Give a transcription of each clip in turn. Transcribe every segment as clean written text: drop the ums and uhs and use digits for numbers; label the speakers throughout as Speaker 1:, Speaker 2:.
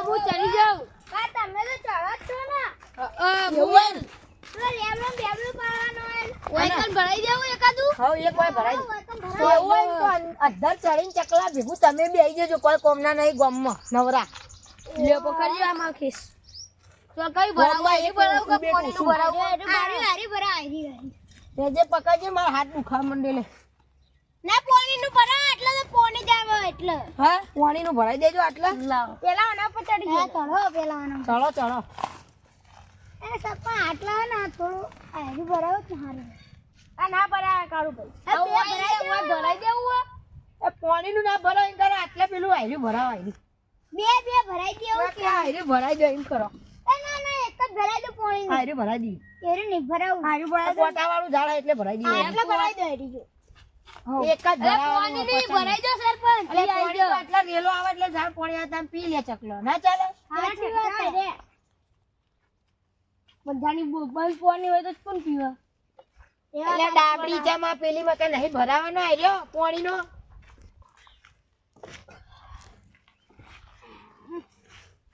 Speaker 1: હું ચડી જાઉં.
Speaker 2: કા તમે તો ચડો જ છો ને
Speaker 1: ભુવન
Speaker 2: પેલો રેમરમ બેબલું પાવાનો
Speaker 1: ઓયકન ભરાઈ દેવું એકાદું.
Speaker 3: હવે એક વાર ભરાઈ તો એવું હોય ને તો અધર ચડીને ચકલા ભેગું તમે બી આવી જજો કોઈ કોમના નહીં ગામમાં નવરા
Speaker 1: લ્યો પકડજો આમાં ખીસ. તો કઈ ભરાવું એ ભરાવું કે પોણીનું ભરાવું?
Speaker 2: હારી હારી ભરા હારી
Speaker 3: તે જે પકડજે મારા હાથ દુખા મંડે લે
Speaker 2: ના પોણીનું ભરા એટલે તો પોણી જ આવે એટલે
Speaker 3: હા પાણીનું ભરાઈ દેજો આટલા
Speaker 1: લાવો.
Speaker 2: પેલા આના પર ચડી ગયા ચડો પેલા આના
Speaker 3: ચલો ચલો
Speaker 2: એ સપા આટલા ને થોડું હારી ભરાવો ને હારી આ ના ભરાય કાળું ભાઈ
Speaker 1: ભરાઈ દેવું હો.
Speaker 3: એ પાણીનું ના ભરાય એમ કરો આટલે પેલું આયરું ભરાવાય
Speaker 2: બે ભરાઈ દેવું
Speaker 3: કે આયરું ભરાઈ દો એમ કરો
Speaker 2: એ ના ના એક જ ભરાઈ દો પોણી
Speaker 3: આયરું ભરાઈ દી
Speaker 2: એરે નહીં ભરાવું હારી
Speaker 3: કોટા વાળું ઝાડ એટલે ભરાઈ દી
Speaker 2: એટલે ભરાઈ દો હેરી જો
Speaker 3: એક જ ભરાવાનું
Speaker 1: પોણીનું ભરાઈ દો સરપંચ.
Speaker 3: એટલે પાણી તો આટલા રેલો આવે એટલે ઝાડ પાણી આવે તમે પી લે ચકલો ના ચાલે
Speaker 2: હાચી વાત છે
Speaker 1: બધાની બંધ પોણી હોય તો જ કોણ પીવા?
Speaker 3: એટલે ડાબડી જામાં પેલી માં કે નહીં ભરાવાનો આયરો પાણીનો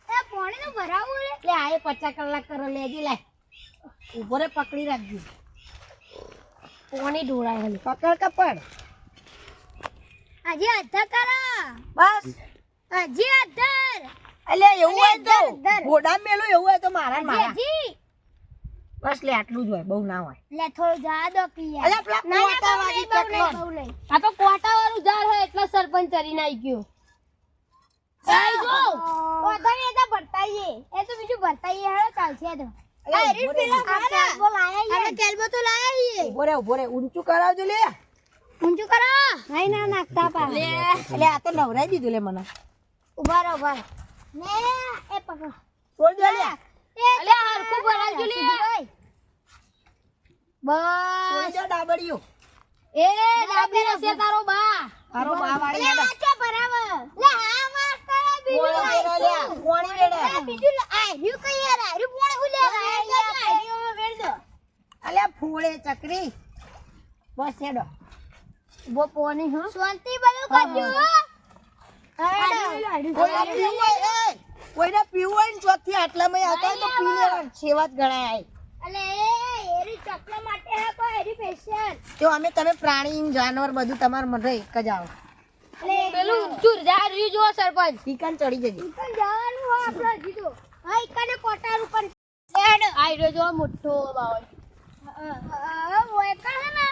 Speaker 2: એ પોણી નું ભરાવું રે
Speaker 3: એટલે આ 50 કલાક કરો લેજી લે ઉભો રે પકડી રાખજો પાણી ઢોળાય હલી પકડ કપડ
Speaker 2: હજી અધર કરો
Speaker 3: બસ
Speaker 2: હજી અધર
Speaker 3: એટલે એવું હોય તો
Speaker 2: દર.
Speaker 3: ઘોડા મેલું એવું હોય તો મારા મારા
Speaker 2: હજી
Speaker 3: બસ લે આટલું જ હોય બહુ ના હોય
Speaker 2: લે થોડું જા દો પિયા
Speaker 3: અલ્યા પેલા કોટા વાળી ચકલો
Speaker 1: આ તો કોટા વાળું ઝાડ હોય એટલે સરપંચ ચરીને આવી ગયો. આઈ જો
Speaker 2: ઓધર એ તો ભરતાઈએ એ તો બીજું ભરતાઈએ હેડો ચાલશે તો
Speaker 3: અલ્યા ઉભો રે,
Speaker 2: કેલ્બો લાયા આપણે કેલ્બો તો લાયા ઈએ
Speaker 3: ઉભો રે ઊંચું કરાવજો લે
Speaker 2: ઊંચું કરો નહીં ના નાખતા પા લે
Speaker 3: એટલે આ તો નવરાઈ દીધું લે મને
Speaker 2: ઉભા રહો ને એ પકડો
Speaker 3: છોડ દે લે
Speaker 1: અલે હરખું ભરાવજો લે.
Speaker 2: બસ
Speaker 3: છોડ દે ડાબડીઓ
Speaker 1: એ ડાબી રસે તારો બા.
Speaker 3: તારો બા વાળી
Speaker 2: લે
Speaker 3: હેડા.
Speaker 2: આ ચો ભરાવ લે આ વાત કરે બીજું
Speaker 3: પોણી વેડો લે પોણી વેડો
Speaker 2: બીજું આ રહ્યું કઈ યાર આ રહ્યું પોણે હું લે આ રહ્યું વેડ દો
Speaker 3: અલ્યા ફૂળે ચકરી બસ હેડો
Speaker 1: બો પોણી હો.
Speaker 2: શાંતિ બધું કરજો
Speaker 3: કોઈને પીવું હોય ને ચોકથી આટલામાં આવતા હોય તો પી લેવાનું સેવા જ ગણાય
Speaker 2: અલે એરી ચકલા માટે હે કોઈ એરી સ્પેશિયલ
Speaker 3: તો અમે તમે પ્રાણી જાનવર બધું તમાર મને એક જ આવો
Speaker 2: અલે
Speaker 1: પેલું ચૂર ઝાડ રહ્યું જો સરપંચ.
Speaker 3: ઠીકાન ચડી જજે
Speaker 2: ઇકન જવાનું હો આપણે જીતો હા ઇકને કોટાર ઉપર લેડ
Speaker 1: આઈ રહ્યો જો મોટો બાવળ.
Speaker 2: ઓય કણ હે ને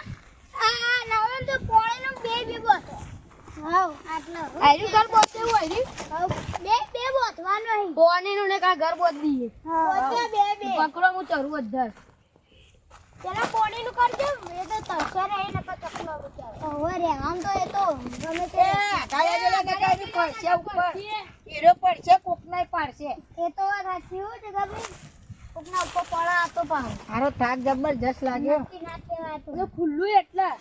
Speaker 2: આ નવન તો પોળે નો બે બસ હાવ આટલો
Speaker 1: આઈ ઘર બોતેવું આઈ
Speaker 2: બે બોતવાનો હે
Speaker 1: પોણીનું ને કા ઘર બોત દઈએ.
Speaker 2: બોત્યા બે
Speaker 1: પકડો હું ચરું અધર.
Speaker 2: પેલા પોણી નું કરજો એ તો તરસે રહે ને પછી ચકલો બચાવ ઓવે રે આમ તો એ તો ગમે તે
Speaker 3: કાયા જોલા કાકા ની પડશે ઉપર હીરો પડશે કોકનાય પાડશે
Speaker 2: એ તો સાચી હો જગા ભાઈ કોકના ઉપર પડા તો પાવ
Speaker 3: મારો થાક જબરજસ્ત લાગ્યો
Speaker 2: કી ના કેવાય તો
Speaker 1: તો ખુલ્લું એટલા.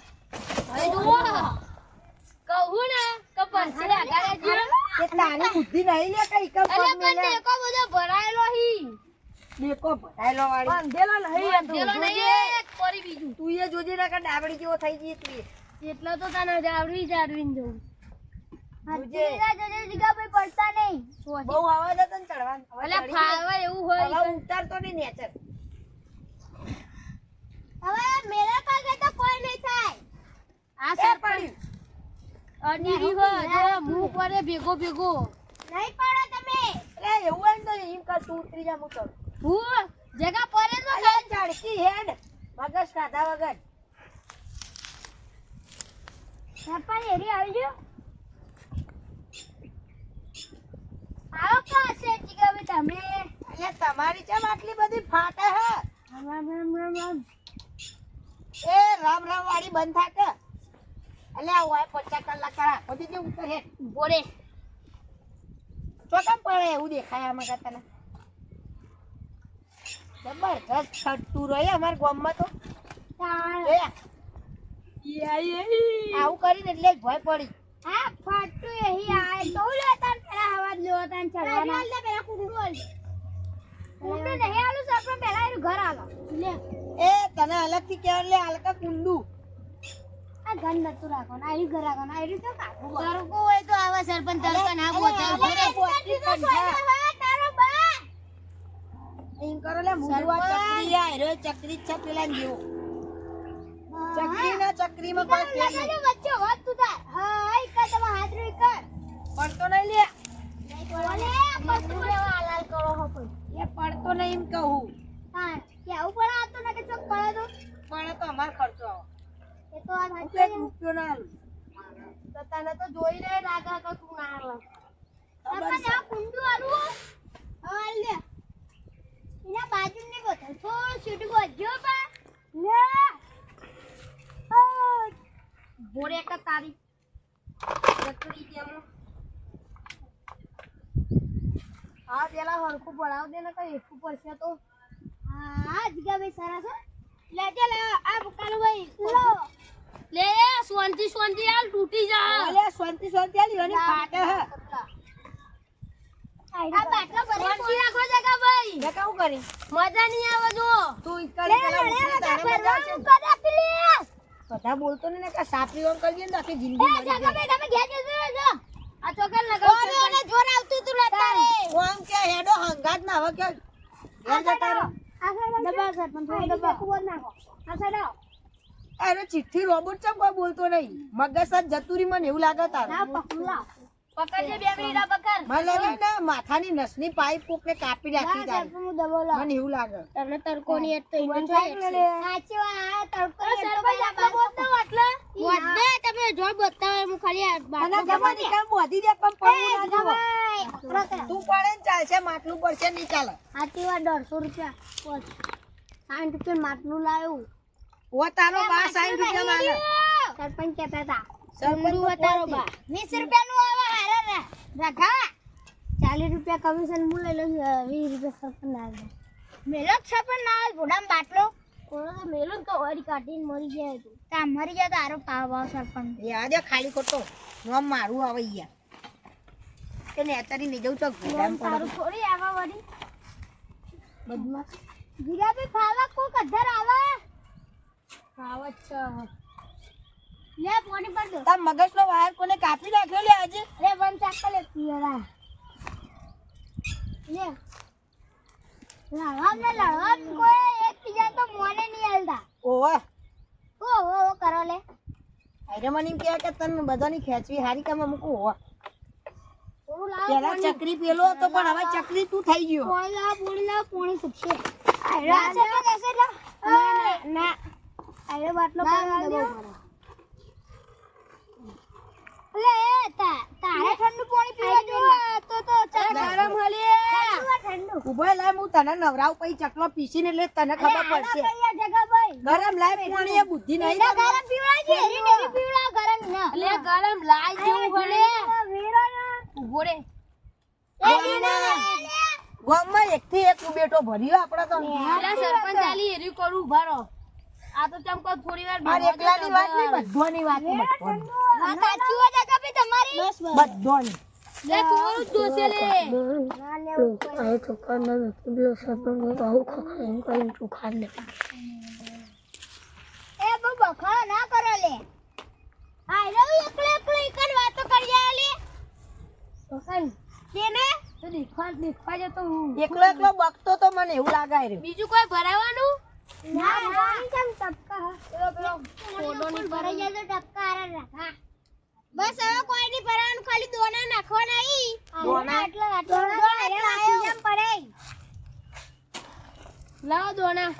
Speaker 1: હવે જુઓ કહું ને કે પરસે આગાડે જીરો.
Speaker 3: કે તારી બુદ્ધિ નહીં લે કઈ કમ
Speaker 1: અલે પણ દેકો બધો ભરાયેલો હી.
Speaker 3: દેકો ભટાયલો વાળી
Speaker 1: બંધેલો નહીં બંધેલો નહીં એક પરી બીજું.
Speaker 3: તું એ જોજે ના કે ડાબડી જેવો થઈ ગઈ તું એ.
Speaker 1: એટલા તો તને જાવડી જાડવીને જવું.
Speaker 2: હાજી ના જજે જગા ભાઈ પડતા નહીં
Speaker 3: બહુ આવાજ હતો ને ચડવાનું
Speaker 1: અલે ફાવા એવું હોય
Speaker 3: હવે ઉતારતો નહીં નેચર
Speaker 2: હવે મેરા પાસે તો કોઈ નહીં થાય
Speaker 1: આ સરપંચ અડીરી હોય જો મું પડે ભેગો ભેગો.
Speaker 2: નહીં પડો તમે
Speaker 3: એટલે એવું હોય ને તો એમ કર તું ઉતરી જા હું કરું
Speaker 1: હું જગા પડે તો
Speaker 3: અલે ઝાડકી હેડ મગજ ખાધા વગર
Speaker 2: સરપંચ એરી આવી ગયો આવો પાસે જગા ભાઈ તમે
Speaker 3: એટલે તમારી કેમ આટલી બધી ફાટે હે એ રામ રામ વાળી બંધ થાકે એટલે આ હોય 50 કલાક કરા બધી જે ઉતર હે
Speaker 1: બોરે
Speaker 3: ચોકમ પડે એવું દેખાય આમાં તને જબરજસ્ત છટતું રહે અમાર ગામમાં તો જોયા? આવું કરીને એટલે જ ભય પડી
Speaker 2: હા ફાટુ એહી આય તો લેતા પેલા હવા લેવો તાન ચડવાના લે પેલા કુંડું નહીં આલું સરપંચ પેલા એનું ઘર આલો લે
Speaker 3: એ તને અલગથી કહેવાય એટલે હલકા કુંડુ
Speaker 2: આ ઘર નતું રાખવાનું આ ઘર રાખવાનું આ તો કાકુ
Speaker 1: તારું કો હોય તો આવા સરપંચ તરકા ના બોતા બોરે
Speaker 2: તારો
Speaker 3: મુંડવા ચકરી આ હેરો ચકરી જ છે પેલા જેવો. ચકરીના ચકરીમાં કોઈ ફેર નહીં.
Speaker 2: વચ્ચે વાત તું તાર હા ઈ કર તમે હાથ રી કર
Speaker 3: પડતો નહીં લે.
Speaker 2: ઓલે પસ્તુ લેવા હાલાલ કરો હો કોઈ
Speaker 3: એ પડતો નહીં એમ કહું.
Speaker 2: હા કેવું પણ આતો ને કે ચોક પડે તો
Speaker 3: પણ તો અમાર ખર્ચો આવો.
Speaker 2: એ તો આ
Speaker 3: એક
Speaker 2: સાચું
Speaker 3: રૂપિયો ના આલું.
Speaker 1: તો તને તો જોઈને લાગે કે તું ના આવે.
Speaker 2: સરપંચ આ કુંડું આલું હા લે એના બાજુ ને બોતલ થોડું છૂટું ગોજો બા લે ઓ
Speaker 1: બોરે કે તારી ચકરી કેમ હા પેલા હરખું પડાવ દે ને કઈ એકું પડશે તો
Speaker 2: હા જીગાભાઈ સારા છે લેજે લે આ બકાલુભાઈ લો
Speaker 1: લે શાંતિ હાલ તૂટી જા
Speaker 3: ઓલે શાંતિ આલી અને ફાટે હે.
Speaker 2: આ બાટલો ભરે
Speaker 1: શાંતિ રાખો જગા ભાઈ
Speaker 3: લે કાઉ કરી.
Speaker 1: મજા નહીં આવે જો
Speaker 3: તું ઈકડી પેલા ઉઠી તારે મજા આવશે.
Speaker 2: કરે પ્લીઝ
Speaker 3: બધા બોલતો નહીં ને કે સાપરી ઓમ કરીએ ને તો આખી જિંદગી મરી જાય.
Speaker 2: જીગાભાઈ તમે ઘેર જજો જો
Speaker 1: આ ચોકર લગાવ
Speaker 2: ઓરે જોર આવતું તું લેતા રે
Speaker 3: ઓમ કે હેડો હંગાત ના હવે કે ઘેર જતા રહો.
Speaker 2: આ સાઈડ દબા સરપંચ થોડું દબા કુવર નાખો આ સાઈડ આવો
Speaker 3: અરે ચિઠ્ઠી રોબોટ ચમ કોઈ બોલતો નહીં. મગજ જ જતુરી મને એવું લાગે તારે.
Speaker 2: ના પકડું લાવ
Speaker 1: પકડજે 2 મિનિટ આ પકડ
Speaker 3: મને લાગે ને માથાની નસની પાઇપ કોકે કાપી રાખી તારે.
Speaker 2: સરપંચ હું દબો લાવ
Speaker 3: મને એવું લાગે.
Speaker 1: તને તરકોની એટ તો ઈનો
Speaker 2: સાચી વાત તડકો
Speaker 1: સરપંચ આટલો બોલતો એટલે વધે તમે જો બતાવો હું ખાલી આ
Speaker 3: અને
Speaker 1: બાટલો
Speaker 3: જવાની કામ બોધી દે પણ પડવું ના જોવો.
Speaker 2: ભાઈ
Speaker 3: તું પડે ને ચાલશે માટલું પડશે નહીં ચાલે.
Speaker 2: સાચી વાત 150 રૂપિયા 60 રૂપિયા માટલું લાવ્યું
Speaker 3: ઓ તારો બા 60 રૂપિયા માલે.
Speaker 2: સરપંચ કહેતા હતા
Speaker 3: સરપંચ તો
Speaker 1: તારો
Speaker 3: પહોંચી.
Speaker 1: બા
Speaker 2: 20 રૂપિયાનું આવે હારે રે રાખા 40 રૂપિયા કમિશન હું લઈ લઉં 20 રૂપિયા સરપંચ લાવે મેલો જ સરપંચ ના આવે ભોડામ બાટલો
Speaker 1: કોનો તો મેલું તો વાડી કાઢીને મરી જાય તું
Speaker 2: તા મરી જાય તો આરો પાવ સરપંચ
Speaker 3: એ આજે ખાલી ખોટો નોમ મારું આવે યાર. કે નેતારી નહીં જવું તો ઘોડામ પડે.
Speaker 2: તારું થોડી આવા વળી બદમાશ જીગાભાઈ ફાવા કોક અધર આવે
Speaker 1: ખાવત છે
Speaker 2: લે પાણી પર દો
Speaker 3: તાર મગજનો વાયર કોને કાપી નાખ્યો લે આજે.
Speaker 2: રે વન ચાકલ લે પિયરા લે લડવામ કોઈ એક બીજા તો મોને નહીં હાલતા
Speaker 3: ઓવે
Speaker 2: ઓ કરો લે
Speaker 3: અરે મને એમ કહે કે તને બધાની ખેંચવી હારી કામ મૂકું હોવા.
Speaker 2: થોડું લાવ
Speaker 3: પેલા ચકરી પેલો હતો પણ હવે ચકરી તું થઈ ગયો.
Speaker 2: પોણી લાવ પોણી ખૂટશે રાસે તો દેસે લા ના આરે બાટલો પાણી દબો લે તારે ઠંડુ પાણી પીવા જો તો
Speaker 1: ગરમ હલે
Speaker 2: ઠંડુ
Speaker 3: ઉભો લાય હું તને નવરાવ પછી ચકલો પીસીને એટલે તને ખબર પડશે.
Speaker 2: જગાભાઈ
Speaker 3: ગરમ લાય પાણી એ બુદ્ધિ નહીં.
Speaker 2: ગરમ પીવડાવજે એની પીવડાવ ગરમ ના
Speaker 1: એટલે ગરમ લાઈ જેવું હલે ઉભો રે
Speaker 3: ગામમાં એકથી એક બેટો ભર્યો આપડે તો.
Speaker 1: અલા સરપંચ આલી એરી કરું ઉભા રહો આ તો ચમકો થોડી વાર
Speaker 3: મારે એકલાની વાત નહીં બધોની વાત છે, બધોની.
Speaker 2: વાત સાચી હોય જગાભાઈ તમારી
Speaker 3: બધોની.
Speaker 1: લે થોડું જ જોશે લે
Speaker 2: એ બહુ બખા ના કરો લે આઈ રહો એકલે એકલે એકન વાતો કરી લે
Speaker 1: પકડ
Speaker 2: તેને
Speaker 1: તો દેખવા જતો હું
Speaker 3: એકલો એકલો બકતો તો મને એવું લાગાય રહ્યું.
Speaker 1: બીજું કોઈ ભરાવાનું
Speaker 2: ના ના કેમ ટપકા
Speaker 1: પેલો ફોટો ની
Speaker 2: ભરાઈ જાય તો ટપકા આરે રાખા બસ હવે કોઈ ની ભરાવાનું ખાલી દોના નાખવાના ઈ
Speaker 3: દોના?
Speaker 2: આટલા જેમ પડે
Speaker 1: લાવો દોણા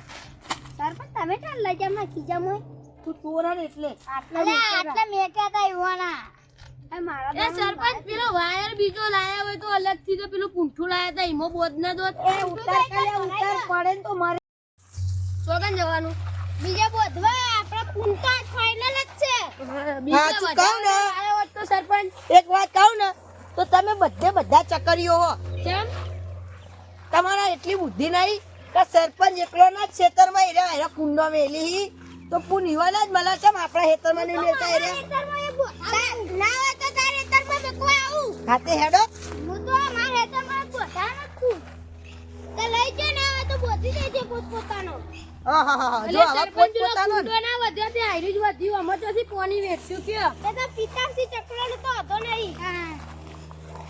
Speaker 2: સરપંચ તમે ચાલ લઈ જામ ના ખીજામાં
Speaker 3: તું ચોરા ને એટલે
Speaker 2: આટલા મેક્યા તા યુવાના એ મારા
Speaker 1: એ સરપંચ પેલો વાયર બીજો લાયા હોય તો અલગથી તો પેલું પૂંઠું લાયા તા ઈમો બોધ ના દોત
Speaker 3: એ ઉતાર કરે ઉતાર પડે ને તો મારે
Speaker 1: સોગન જવાનું
Speaker 2: બીજા બોધવા આપણા પૂંટા ફાઇનલ જ છે
Speaker 3: હા, તું કહું ને.
Speaker 1: આયો હોત તો સરપંચ
Speaker 3: એક વાત કહું ને તો તમે બધા ચકરીઓ હો.
Speaker 1: કેમ
Speaker 3: તમારા એટલી બુદ્ધિ નહીં કે સરપંચ એકલો ના જ ખેતરમાં એરા કુંડો મેલી તો પુન ઈવાના જ મળે છે આપણા ખેતરમાં નહીં મેલતા એરા.
Speaker 2: ના હોય તો તારે હેતરમાં બેકવા આવું
Speaker 3: ખાતે હેડો
Speaker 2: હું તો મારા હેતરમાં બોધા નથી તે લઈ જ ના હોય તો બોધી દેજે પોતપોતાનો
Speaker 3: આહાહા, જો
Speaker 1: એટલે
Speaker 3: આવા
Speaker 1: સરપંચ જો
Speaker 3: પોતપોતાનો ને.
Speaker 1: કૂંડો ના વધ્યો તે આયરું જ વધ્યું અમે તો હજી પોની વેચ્યું કયો
Speaker 2: તે તો પિતાશ્રી ચક્રનો તો હતો નહીં હા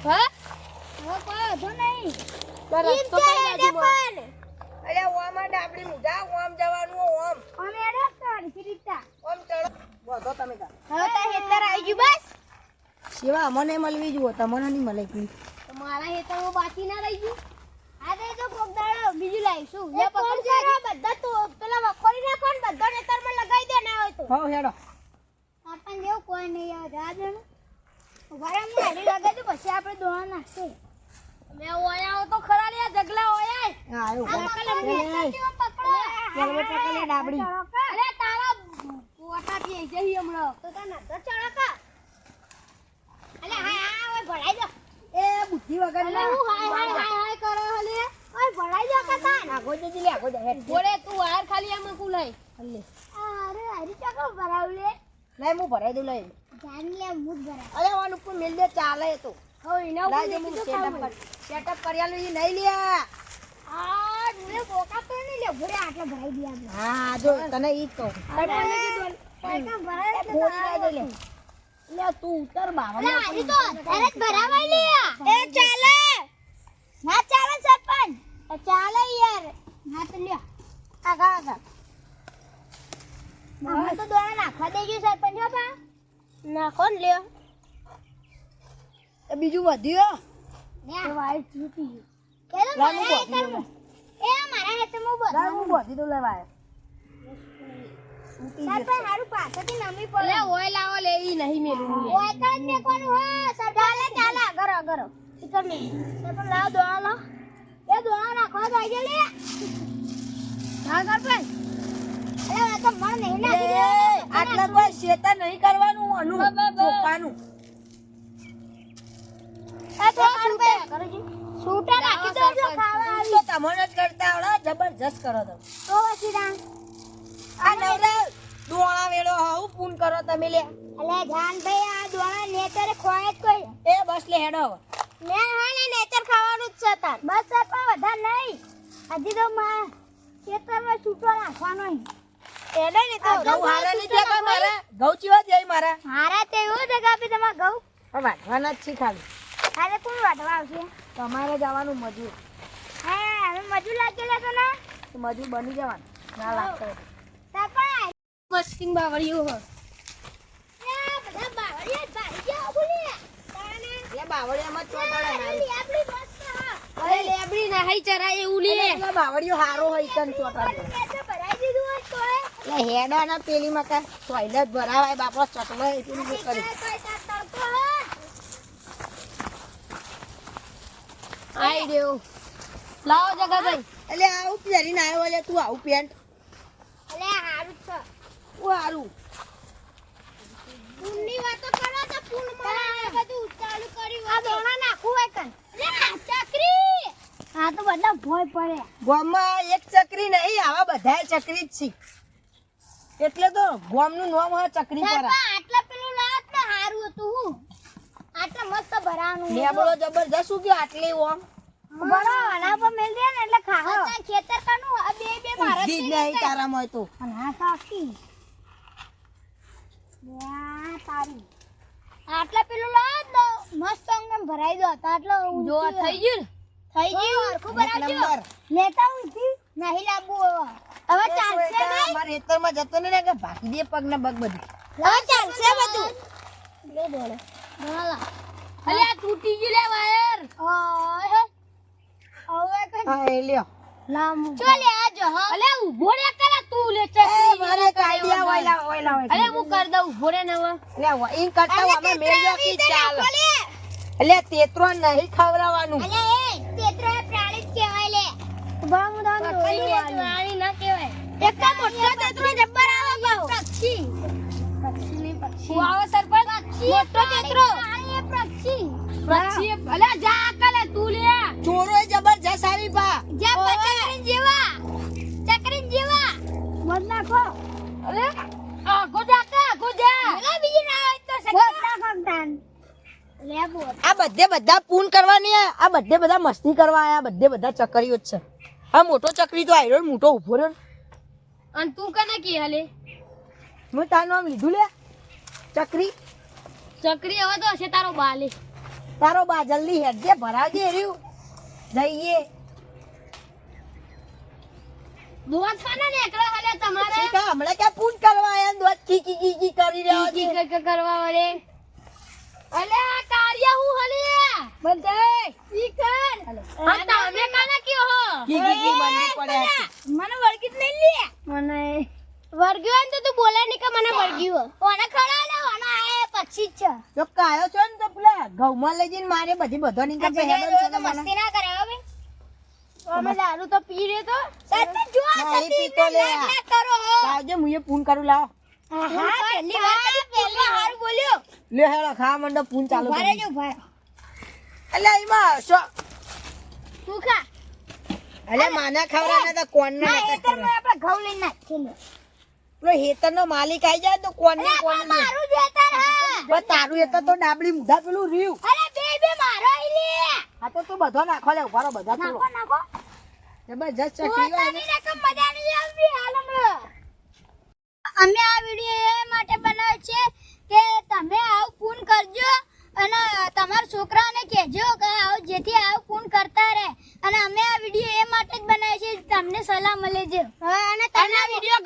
Speaker 1: હા
Speaker 2: હવે કોઈ હતો નહીં
Speaker 3: તો રસ્તો કઈ બાજુમાં? અરે ઓમાં ડાબડી મુજા ઓમ જવાનું ઓમ
Speaker 2: અમે એડો તો હરખી રીતના
Speaker 3: ઓમ ચડો વધો તમે તા
Speaker 2: હવે તો હેતર આવી ગયું બસ
Speaker 3: સેવા મને મળવી જુઓ તમને નહીં મળે કે
Speaker 1: તો મારા હેતરમાં બાકી ના રહી ગયું.
Speaker 2: આ દે તો કોકદાડો બીજું લાવીશું લે પકડ જરા બધા તો પેલા વખોડી નાખો ને બધા નેતરમાં લગાઈ દે ના હોય તો
Speaker 3: હો હેડો
Speaker 2: આપણ જેવું કોઈ નહીં યાર રા દે ઉભા રહે હાડી લગાઈ દે પછી આપણે દોણા નાખશે
Speaker 1: મેં ઓયા હો તો ખરા લે જગલા ઓયા.
Speaker 3: હા આવ્યો
Speaker 2: આ પકડ પકડો
Speaker 3: ચલવે ટકલે ડાબડી
Speaker 1: અરે તારા પોટા થી જઈ હમણાં.
Speaker 2: તો તને તો ચડકા અલે હા હા ઓય ભરાઈ દો
Speaker 3: એ બુદ્ધિ વગર
Speaker 2: અલે હું હાય કરો હલે ઓય ભરાઈ દો કતા
Speaker 3: આગો જજી લે આગો જા હેડ
Speaker 1: બોલે તું વાર ખાલી આમાં કુલાઈ.
Speaker 3: લે
Speaker 2: અરે હરી ચકો ભરાવ લે
Speaker 3: લઈ હું ભરાઈ દઉં લઈ
Speaker 2: જાન લે મુદ ભરાવ
Speaker 3: અરે વાન ઉપર મેલ દે ચાલે એ તો
Speaker 1: હો એના ઉપર
Speaker 3: લાજે હું સેટઅપ કરી આલું ઈ નહીં લ્યા
Speaker 2: આ મને બોકા તો નહીં લે ભરે આટલા ભરાઈ દે આપણે
Speaker 3: હા જો તને ઈ જ કહું
Speaker 2: કોઈકા ભરાય તો
Speaker 3: ગોળી ના દે લે લે તું ઉતર બાવળ
Speaker 2: અલે હરી તો તારે જ ભરાવાય લે એ ચાલે ના ચાલે સરપંચ એ ચાલે યાર ના તો લ્યો આગા આગા ના તો દોડા નાખવા દેજો સરપંચ હો બા નાખો ને લ્યો
Speaker 3: એ બીજું વધ્યું
Speaker 2: ને વાઈટ છૂટી પેલો
Speaker 3: લાવ હું
Speaker 2: મારા
Speaker 3: બોધી દઉં
Speaker 2: મારા હેતરમાં બોલ
Speaker 3: લાવ હું બોધી દઉં લેવાય
Speaker 2: સરપંચ હારું પાછળથી નમી
Speaker 1: અલે
Speaker 2: પડે
Speaker 1: ઓય લાવો લે ઈ નહીં મેલું લે.
Speaker 2: ઓય કર જ મેકવાનું હો ચાલે ચાલે આગળ આગળ ઈકર મે સરપંચ લાવ દોડા લો એ દોડા નાખવા તો આવી લે હા સરપંચ અરે આ તો મણ નહીં નાખી દે
Speaker 3: આટલા કોઈ શેતા નહીં કરવાનું અનુ ચોખાનું
Speaker 2: આ તો સરપંચ છૂટા નાખી દો જો ખાવા આવી
Speaker 3: તો તમને જ કરતા આવડે જબરજસ્ત કરો તમે
Speaker 2: તો પછી રા
Speaker 3: આ નવરા દોણા વેળો હાઉ પૂન કરો તમે લે
Speaker 2: અલે જાન ભાઈ આ દોડા નેતરે ખોય જ કોઈ
Speaker 3: એ બસ લે હેડો હવે.
Speaker 2: મે હા ને નેતર ખાવાનું જ છે તાર બસ સરપંચ વધારે નહીં હજી તો માં ખેતરમાં છૂટો નાખવાનો નહીં એને ને તો
Speaker 3: ઘઉં હારા નહીં થયા કોઈ મારા ઘઉં ચીવા જાય મારા
Speaker 2: હારા તે એવું જગા આપી તમાર ઘઉં
Speaker 3: પણ વાઢવાના જ છે ખાલી
Speaker 2: હારે કોણ વાઢવા આવશે
Speaker 3: તમારે જવાનું મજૂર
Speaker 2: હા હવે મજૂર લાગેલા તો ના
Speaker 3: તો મજૂર બની જવાનું ના લાગતો હોય.
Speaker 2: સરપંચ
Speaker 1: મસ્તી બાવળિયું હો.
Speaker 2: એ બધા બાવળિયા જ ભાઈ ગયા બોલે તાને
Speaker 3: એ બાવળિયામાં જ ચોટાડે નારી.
Speaker 2: આપણી મસ્ત હા
Speaker 1: અરે લેબડી નાહી ચરાય એવું લે.
Speaker 3: એટલે બાવળિયો હારો હોય કન ચોટાડે
Speaker 2: મેં તો ભરાઈ દીધું હોય તો
Speaker 3: એટલે હેડા ના પેલી માં કાંઈ ટોયલેટ ભરાવાય બાપો ચટલો એટલું બધું કરી
Speaker 2: કોઈ તાર તડકો હા
Speaker 1: આઈ દેવ લાવો જગા ભાઈ.
Speaker 3: એટલે આવું પહેરીને આવ્યો એટલે તું આવું પેન્ટ
Speaker 2: અલે હારું છે
Speaker 3: હું હારું
Speaker 2: પુલની વાતો કરો તો પુલ માં બધું ચાલુ કર્યું આ દોણા નાખું હોય કન લે ચકરી આ તો બધા ભોય પડે
Speaker 3: ગામમાં એક ચકરી નહીં આવા બધાય ચકરી જ છે એટલે તો ગામનું નામ હોય ચકરી પર
Speaker 2: આટલા પેલું લાવત ને હારું હતું હું આટલા મસ્ત ભરાવાનું
Speaker 3: લેબડો જબરજસ્ત શું કે આટલી ઓમ
Speaker 2: બરો આના પર મેલ દે ને એટલે ખાઓ ખેતર કાનું આ બે બે મારા
Speaker 3: બુદ્ધિ જ નહીં તારામાં તો
Speaker 2: અને આ સાકી યા તારી આટલા પેલું લાવ દો મસ્ત અંગમ ભરાઈ દો તો આટલો
Speaker 1: જો આ થઈ ગયું ને
Speaker 2: થઈ ગયું હરખું
Speaker 3: એક
Speaker 2: ભરાવજો
Speaker 3: નંબર.
Speaker 2: લેતા હું થી નહીં લાવવું હવે ચાલશે નહીં
Speaker 3: મારા ખેતરમાં જતો નહીં ને કે ભાગી દે પગ ને બગ બધી
Speaker 2: હવે ચાલશે બધું લે બોલે બોલા
Speaker 1: અલે આ તૂટી ગયું લે વાયર.
Speaker 2: ઓય હવે કઈ
Speaker 3: હા એ લ્યો
Speaker 2: લામ ચાલે આજો હા
Speaker 1: અલે ઉભો રે કરા તું લે
Speaker 3: એ
Speaker 1: ચકરી.
Speaker 3: મારે એક આઈડિયા ઓયલા
Speaker 1: અલે હું કર દઉં ઉભો રે ને હવે.
Speaker 3: લે ઈન કરતા અમે મેળ રાખી ચાલ એટલે તેતરો નહીં ખવડાવવાનું
Speaker 2: અલે એ તેતરો પ્રાણી જ કહેવાય લે બામ દાન
Speaker 1: વાળી ના કહેવાય.
Speaker 2: એક મોટો તેતરો જબ્બર આવે ગયો પક્ષી
Speaker 1: હું આવો સરપંચ.
Speaker 2: મોટો તેતરો એ પક્ષી
Speaker 1: પક્ષી અલે જા કલે તું લે.
Speaker 3: ચોરો જબરજસ્ત આવી પા
Speaker 2: જે ચકરીન જેવા મત નાખો
Speaker 1: અલે આગો જા કે આગો જા.
Speaker 2: અલે બીજી ના હોય તો સકતા ફંટાન લે બોલ
Speaker 3: આ બધે બધા પૂન કરવાની આ બધે બધા મસ્તી કરવા આયા બધે બધા ચકરીઓ જ છે આ મોટો ચકરી તો આયરો મોટો ઉભો રહ્યો
Speaker 1: અને તું કને કે હલે
Speaker 3: હું તારું નામ લીધું લે ચકરી
Speaker 1: ચકરી હવે તો હશે તારો બાલે.
Speaker 3: તારો બા જલ્દી હેડજે ભરાવજે રહ્યું જઈએ
Speaker 1: દોત ખાના ને એકલા હાલે તમારે
Speaker 3: શીખા હમણાં ક્યાં પૂન કરવા આયા ને દોત કી કી કી કી કરી રહ્યા
Speaker 1: કી
Speaker 3: છે
Speaker 1: કી કરવા વળે અલે આ કાર્ય હું હલે
Speaker 2: બંધાય ઈ કર
Speaker 1: આ તમે કાને કયો હો
Speaker 3: કી કી કી મંડી પડ્યા છે
Speaker 2: મને વળગી જ નહીં લે
Speaker 1: મને વર્ગ્યો ને તો તું બોલે નહીં કે મને વર્ગ્યો
Speaker 2: ઓને ખરા લે ઓને આએ પછી જ છે
Speaker 3: તો કાયો છો ને તો પેલા ઘઉંમાં લઈ જઈને મારે બધી બધો ની કરશે હેડન છે ને મને
Speaker 2: મસ્તી ના કરે હવે
Speaker 1: અમે દારૂ તો પી રે તો
Speaker 2: સતી જો
Speaker 3: નહીં
Speaker 2: સતી
Speaker 3: પીતો લે આ.
Speaker 2: ના કરો હો
Speaker 3: લાવજે હું એ પૂન કરું લાવ
Speaker 2: હા પહેલી વાર પહેલી વાર બોલ્યો
Speaker 3: લે હેડો ખા મંડો પૂન ચાલુ
Speaker 2: ભારે
Speaker 3: કરી
Speaker 2: જો ભાઈ
Speaker 3: એટલે એમાં શું
Speaker 2: તું ખા
Speaker 3: અલે માના ખવરાના તો કોણ
Speaker 2: ના
Speaker 3: ના
Speaker 2: એ તો આપણે ઘઉં લઈને નાખીએ
Speaker 3: પેલો હેતર નો માલિક આઈ જાય તો કોણ ને કોણ ને
Speaker 2: મારું જેતર હા
Speaker 3: બસ તારું હેતર તો ડાબલી મુઢા પેલું રહ્યું
Speaker 2: અરે બે મારો આઈ લે
Speaker 3: આ તો તું બધો નાખો લે ઉભારો બધા તું
Speaker 2: નાખો નાખો
Speaker 3: જબરજસ્ત ચટી હોય ને
Speaker 2: પોતાની રકમ મજા નહીં આવતી હાલ હમણાં અમે આ વિડિયો એ માટે બનાવ્યો છે કે તમે આવું પૂન કરજો અને તમારા છોકરાને કહેજો કે આવું જેથી આવું પૂન કરતા રહે અને અમે આ વિડિયો એ માટે જ બનાવ્યો છે તમને સલાહ મળે છે
Speaker 1: અને તમને વિડિયો